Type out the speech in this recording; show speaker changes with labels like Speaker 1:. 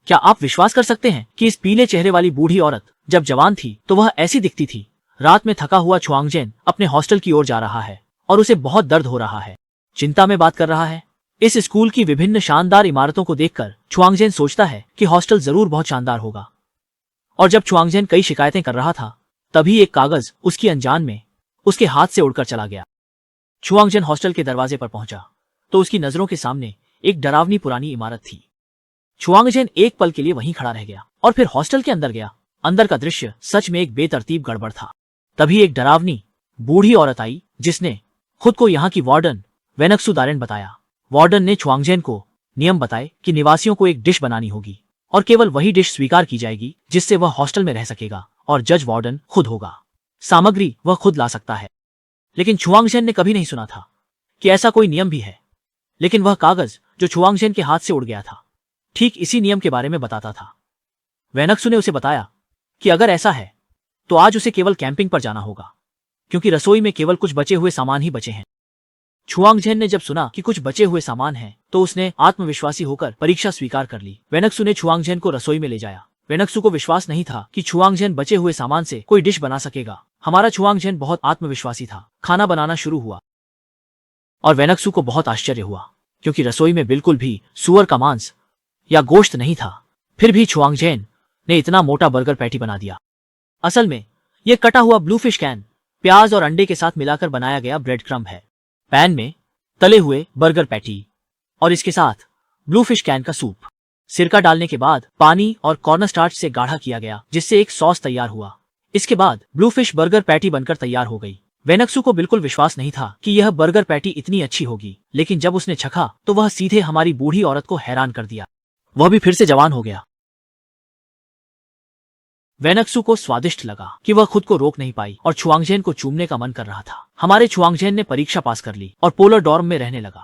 Speaker 1: क्या आप विश्वास कर सकते हैं कि इस पीले चेहरे वाली बूढ़ी औरत जब जवान थी तो वह ऐसी दिखती थी। रात में थका हुआ छुआंगजेन अपने हॉस्टल की ओर जा रहा है और उसे बहुत दर्द हो रहा है। चिंता में बात कर रहा है। इस स्कूल की विभिन्न शानदार इमारतों को देखकर छुआंगजेन सोचता है कि हॉस्टल जरूर बहुत शानदार होगा। और जब छुआंगजेन कई शिकायतें कर रहा था तभी एक कागज उसकी अनजान में उसके हाथ से उड़कर चला गया। छुआंगजेन हॉस्टल के दरवाजे पर पहुंचा तो उसकी नजरों के सामने एक डरावनी पुरानी इमारत थी। छुआंगजेन एक पल के लिए वहीं खड़ा रह गया और फिर हॉस्टल के अंदर गया। अंदर का दृश्य सच में एक बेतरतीब गड़बड़ था। तभी एक डरावनी बूढ़ी औरत आई जिसने खुद को यहाँ की वार्डन वेनक्सु दारेन बताया। वार्डन ने छुआंगजेन को नियम बताए कि निवासियों को एक डिश बनानी होगी और केवल वही डिश स्वीकार की जाएगी जिससे वह हॉस्टल में रह सकेगा और जज वार्डन खुद होगा। सामग्री वह खुद ला सकता है। लेकिन छुआंगजेन ने कभी नहीं सुना था कि ऐसा कोई नियम भी है। लेकिन वह कागज जो छुआंगजेन के हाथ से उड़ गया था ठीक इसी नियम के बारे में बताता था। वेनक्सु ने उसे बताया कि अगर ऐसा है तो आज उसे केवल कैंपिंग पर जाना होगा क्योंकि रसोई में केवल कुछ बचे हुए सामान ही बचे हैं। छुआंगजेन ने जब सुना कि कुछ बचे हुए सामान हैं तो उसने आत्मविश्वासी होकर परीक्षा स्वीकार कर ली। वेनक्सु ने छुआंगजेन को रसोई में ले जाया। वेनक्सु को विश्वास नहीं था कि छुआंगजेन बचे हुए सामान से कोई डिश बना सकेगा। हमारा छुआंगजेन बहुत आत्मविश्वासी था। खाना बनाना शुरू हुआ और वेनक्सु को बहुत आश्चर्य हुआ क्योंकि रसोई में बिल्कुल भी सुअर का मांस या गोश्त नहीं था। फिर भी छुआंगजेन ने इतना मोटा बर्गर पैटी बना दिया। असल में यह कटा हुआ ब्लूफिश कैन प्याज और अंडे के साथ मिलाकर बनाया गया ब्रेड क्रम्ब है। पैन में तले हुए बर्गर पैटी और इसके साथ ब्लूफिश कैन का सूप। सिरका डालने के बाद पानी और कॉर्नस्टार्च से गाढ़ा किया गया जिससे एक सॉस तैयार हुआ। इसके बाद ब्लूफिश बर्गर पैटी बनकर तैयार हो गई। वेनक्सु को बिल्कुल विश्वास नहीं था कि यह बर्गर पैटी इतनी अच्छी होगी। लेकिन जब उसने चखा तो वह सीधे हमारी बूढ़ी औरत को हैरान कर दिया। वह भी फिर से जवान हो गया। वेनक्सु को स्वादिष्ट लगा कि वह खुद को रोक नहीं पाई और छुआंगजेन को चूमने का मन कर रहा था। हमारे छुआंगजेन ने परीक्षा पास कर ली और पोलर डॉर्म में रहने लगा।